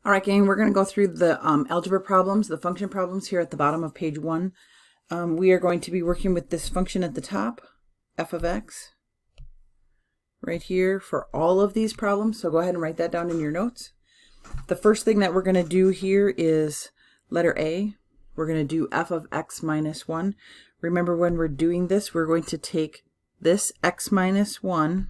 All right, gang, we're going to go through the algebra problems, the function problems here at the bottom of page 1. We are going to be working with this function at the top, f of x, right here for all of these problems. So go ahead and write that down in your notes. The first thing that we're going to do here is letter A. We're going to do f of x minus 1. Remember, when we're doing this, we're going to take this x minus 1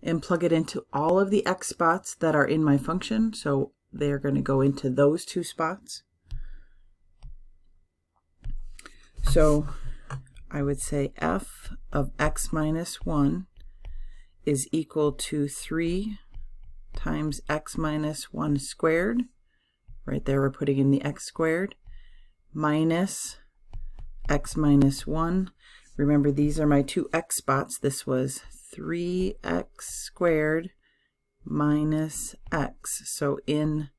and plug it into all of the x spots that are in my function. So they're going to go into those two spots. So I would say f of x minus 1 is equal to 3 times x minus 1 squared. Right there we're putting in the x squared minus x minus 1. Remember, these are my two x spots. This was 3x squared minus x. So in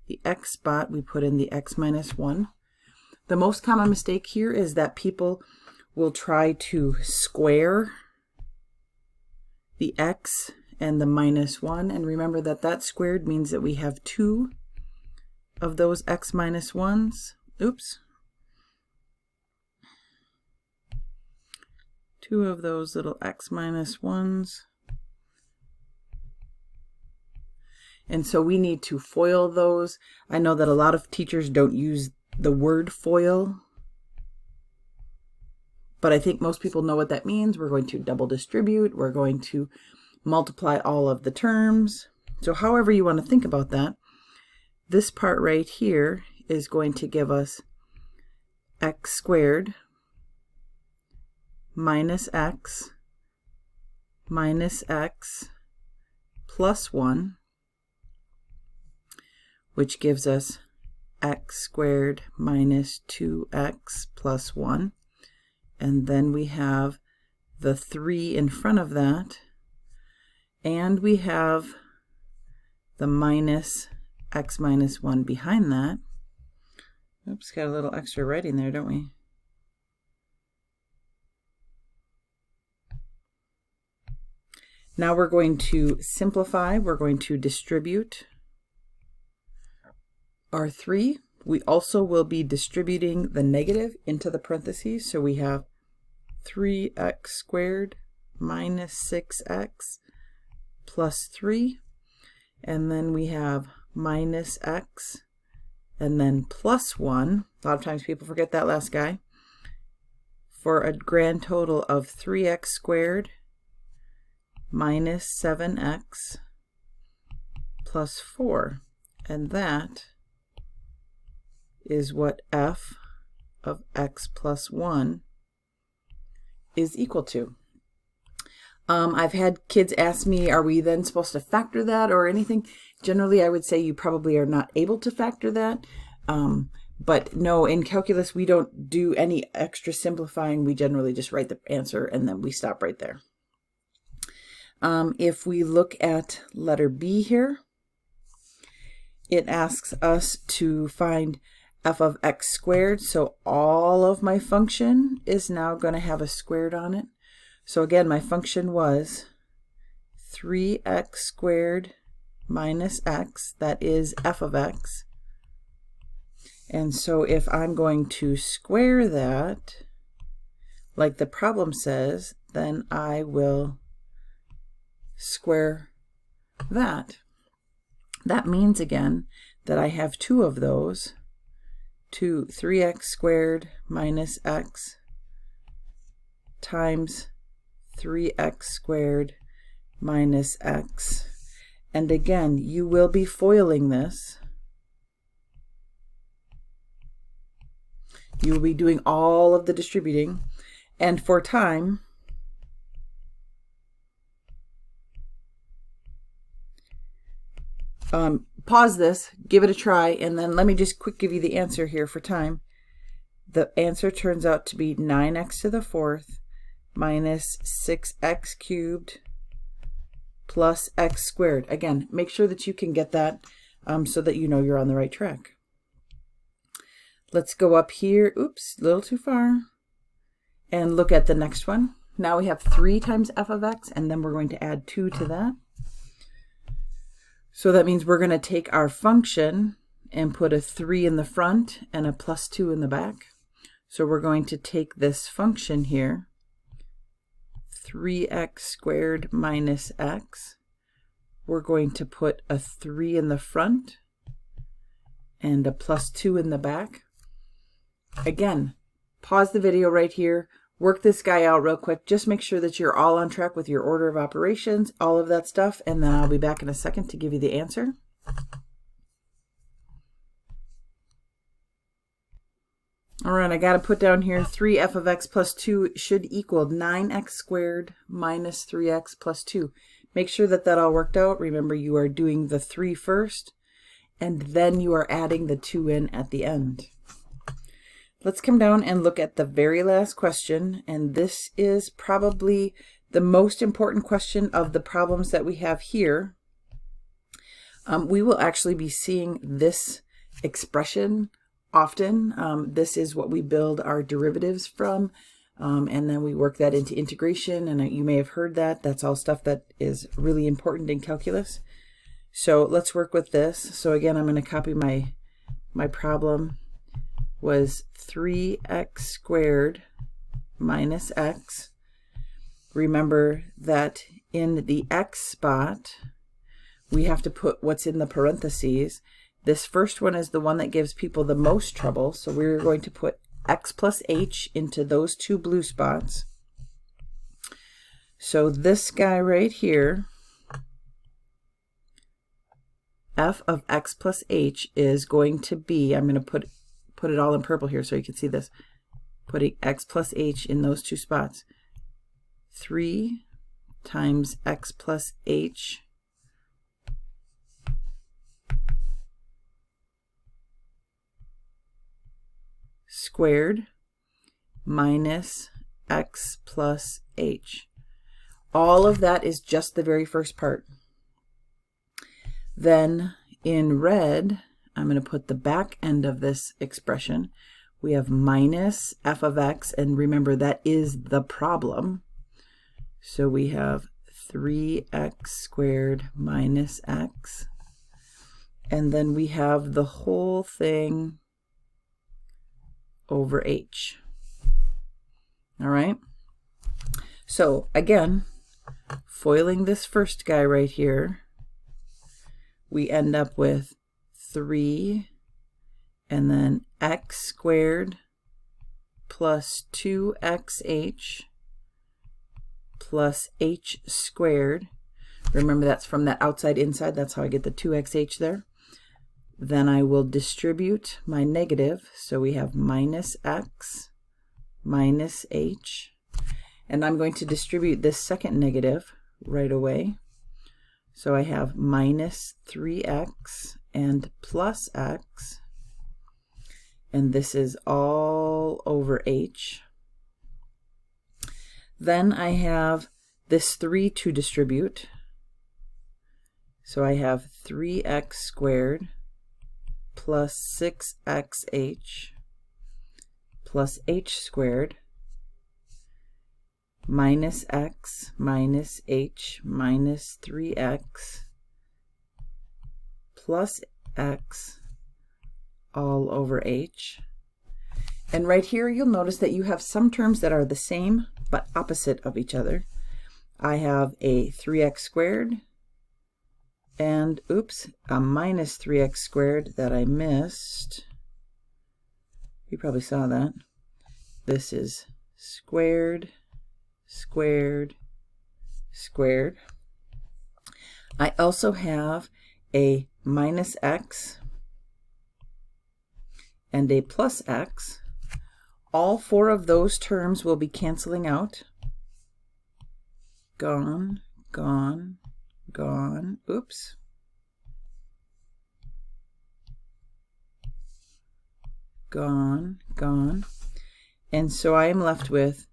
the x spot, we put in the x minus 1. The most common mistake here is that people will try to square the x and the minus 1. And remember that that squared means that we have 2 of those x minus 1s. Oops. 2 of those little x minus 1s. And so we need to FOIL those. I know that a lot of teachers don't use the word FOIL, but I think most people know what that means. We're going to double distribute. We're going to multiply all of the terms. So however you want to think about that, this part right here is going to give us x squared minus x plus 1, which gives us x squared minus 2x plus 1. And then we have the 3 in front of that, and we have the minus x minus 1 behind that. Oops, got a little extra writing there, don't we? Now we're going to simplify. We're going to distribute our 3. We also will be distributing the negative into the parentheses. So we have 3x squared minus 6x plus 3. And then we have minus x and then plus 1. A lot of times people forget that last guy. For a grand total of 3x squared minus 7x plus 4. And that is what f of x plus 1 is equal to. I've had kids ask me, are we then supposed to factor that or anything? Generally, I would say you probably are not able to factor that. But no, in calculus, we don't do any extra simplifying. We generally just write the answer and then we stop right there. If we look at letter B here, it asks us to find f of x squared. So all of my function is now going to have a squared on it. So again, my function was 3x squared minus x. That is f of x. And so if I'm going to square that, like the problem says, then I will square that. That means, again, that I have 2 of those, 3x squared minus x times 3x squared minus x. And again, you will be foiling this. You will be doing all of the distributing. And for time, pause this, give it a try, and then let me just quick give you the answer here for time. The answer turns out to be 9x to the 4th minus 6x cubed plus x squared. Again, make sure that you can get that so that you know you're on the right track. Let's go up here. Oops, a little too far. And look at the next one. Now we have 3 times f of x, and then we're going to add 2 to that. So that means we're going to take our function and put a 3 in the front and a plus 2 in the back. So we're going to take this function here, 3x squared minus x. We're going to put a 3 in the front and a plus 2 in the back. Again, pause the video right here, work this guy out real quick. Just make sure that you're all on track with your order of operations, all of that stuff, and then I'll be back in a second to give you the answer. All right, I got to put down here 3f of x plus 2 should equal 9x squared minus 3x plus 2. Make sure that that all worked out. Remember, you are doing the 3 first, and then you are adding the 2 in at the end. Let's come down and look at the very last question, and this is probably the most important question of the problems that we have here. We will actually be seeing this expression often. This is what we build our derivatives from, and then we work that into integration, and you may have heard that. That's all stuff that is really important in calculus. So let's work with this. So again, I'm going to copy my problem was 3x squared minus x. Remember that in the x spot, we have to put what's in the parentheses. This first one is the one that gives people the most trouble, so we're going to put x plus h into those two blue spots. So this guy right here, f of x plus h, is going to be, I'm going to put it all in purple here so you can see this, putting x plus h in those two spots. 3 times x plus h squared minus x plus h. All of that is just the very first part. Then in red, I'm going to put the back end of this expression. We have minus f of x, and remember that is the problem. So we have 3x squared minus x. And then we have the whole thing over h. All right? So again, foiling this first guy right here, we end up with 3 and then x squared plus 2xh plus h squared. Remember, that's from that outside inside. That's how I get the 2xh there. Then I will distribute my negative. So we have minus x minus h. And I'm going to distribute this second negative right away. So I have minus 3x and plus x. And this is all over h. Then I have this 3 to distribute. So I have 3x squared plus 6xh plus h squared minus x minus h minus 3x plus x all over h. And right here you'll notice that you have some terms that are the same but opposite of each other. I have a 3x squared and, oops, a minus 3x squared that I missed. You probably saw that. This is squared, squared, squared. I also have a minus x and a plus x. All four of those terms will be canceling out. Gone, gone, gone. Oops. Gone, gone. And so I am left with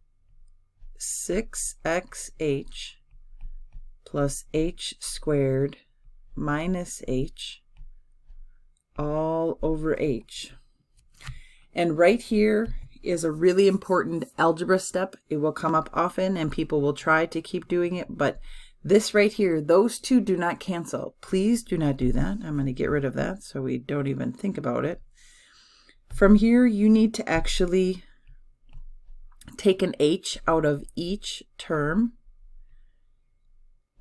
6xh plus h squared minus h all over h. And right here is a really important algebra step. It will come up often and people will try to keep doing it, but This right here, those two do not cancel. Please do not do that. I'm going to get rid of that so we don't even think about it. From here, you need to actually take an h out of each term.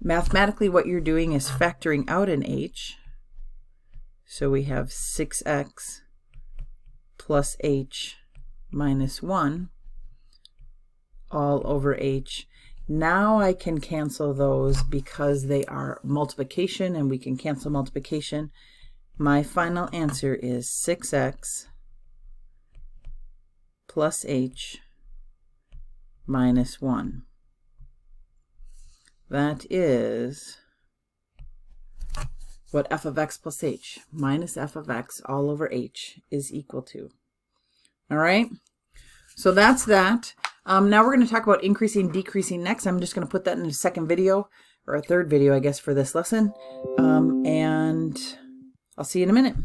Mathematically, what you're doing is factoring out an h. So we have 6x plus h minus 1 all over h. Now I can cancel those because they are multiplication, and we can cancel multiplication. My final answer is 6x plus h minus 1. That is what f of x plus h minus f of x all over h is equal to. All right, so that's that. Now we're going to talk about increasing, decreasing next. I'm just going to put that in a second video, or a third video, I guess, for this lesson. And I'll see you in a minute.